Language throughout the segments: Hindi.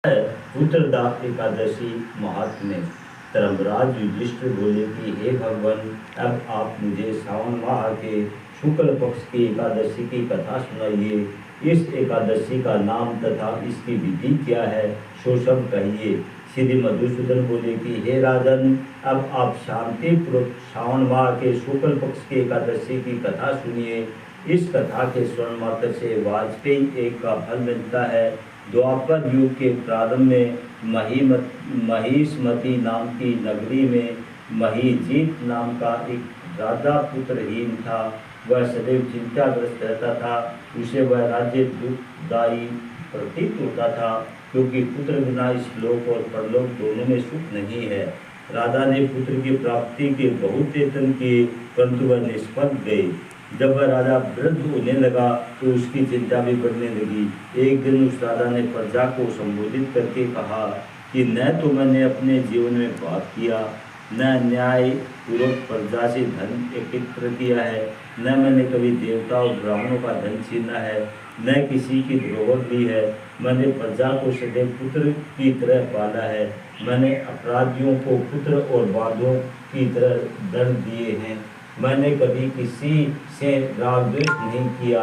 पुत्रदा एकादशी महात्म्य। धर्मराज युधिष्ठिर बोले कि हे भगवान, अब आप मुझे सावन माह के शुक्ल पक्ष की एकादशी की कथा सुनाइए। इस एकादशी का नाम तथा इसकी विधि क्या है, सो सब कहिए। श्री मधुसूदन बोले कि हे राजन, अब आप शांतिपूर्वक सावन माह के शुक्ल पक्ष की एकादशी की कथा सुनिए। इस कथा के श्रवण मात्र से वाजपेयी एक का फल मिलता है। द्वापर युग के प्रारंभ में महिष्मती नाम की नगरी में महीजीत नाम का एक राजा पुत्रहीन था। वह सदैव चिंताग्रस्त रहता था। उसे वह राज्य दुखदायी प्रतीत होता था, क्योंकि पुत्र बिना इस लोक और परलोक दोनों में सुख नहीं है। राजा ने पुत्र की प्राप्ति के बहुत यत्न किए, परंतु वह निष्फल गए। जब वह राजा वृद्ध होने लगा तो उसकी चिंता भी बढ़ने लगी। एक दिन उस राजा ने प्रजा को संबोधित करके कहा कि न तो मैंने अपने जीवन में पाप किया, न न्याय पूर्वक प्रजा से धन एकत्र किया है, न मैंने कभी देवता और ब्राह्मणों का धन छीना है, न किसी की धरोहर ली है। मैंने प्रजा को सदैव पुत्र की तरह पाला है। मैंने अपराधियों को पुत्र और बांधों की तरह दंड दिए हैं। मैंने कभी किसी से राग द्वेष नहीं किया,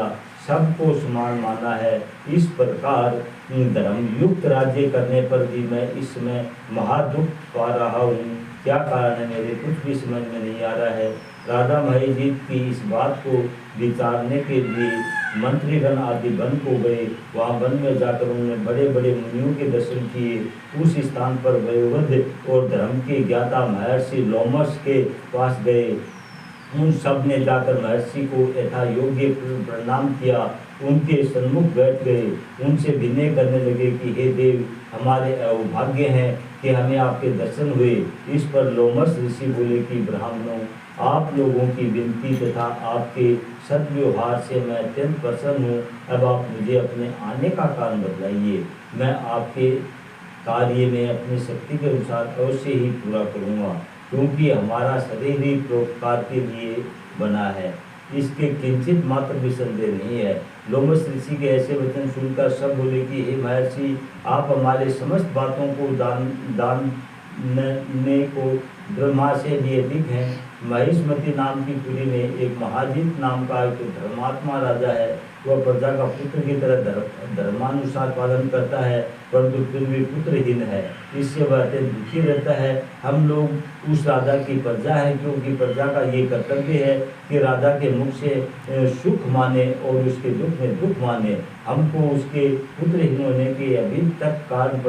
सबको समान माना है। इस प्रकार धर्मयुक्त राज्य करने पर भी मैं इस समय महादुख पा रहा हूँ। क्या कारण है, मेरे कुछ भी समझ में नहीं आ रहा है। राजा महीजीत की इस बात को विचारने के लिए मंत्रीगण आदि वन को गए। वहाँ वन में जाकर उन्होंने बड़े बड़े मुनियों के दर्शन किए। उस स्थान पर वयोवृद्ध और धर्म के ज्ञाता महर्षि लोमस के पास गए। उन सब ने जाकर महर्षि को यथा योग्य प्रणाम किया। उनके सन्मुख बैठ गए। उनसे विनय करने लगे कि हे देव, हमारे अभाग्य हैं कि हमें आपके दर्शन हुए। इस पर लोमस ऋषि बोले कि ब्राह्मणों, आप लोगों की विनती तथा आपके सद्व्यवहार से मैं अत्यंत प्रसन्न हूँ। अब आप मुझे अपने आने का कारण बतलाइए। मैं आपके कार्य में अपनी शक्ति के अनुसार अवश्य ही पूरा करूँगा, क्योंकि हमारा शरीर ही परोपकार के लिए बना है, इसके किंचित मात्र भी संदेह नहीं है। लोमस ऋषि के ऐसे वचन सुनकर सब बोले कि हे महर्षि, आप हमारे समस्त बातों को दानने को ब्रह्मा से भी अधिक हैं। महिष्मती नाम की पुरी में एक महाजीत नाम का एक धर्मात्मा राजा है। वह प्रजा का पुत्र की तरह धर्मानुसार पालन करता है, परंतु फिर भी पुत्रहीन है। इससे वह अत्यंत दुखी रहता है। हम लोग उस राजा की प्रजा है, क्योंकि प्रजा का ये कर्तव्य है कि राजा के मुख से सुख माने और उसके दुख में दुख माने। हमको उसके पुत्रहीन होने के अभी तक कारण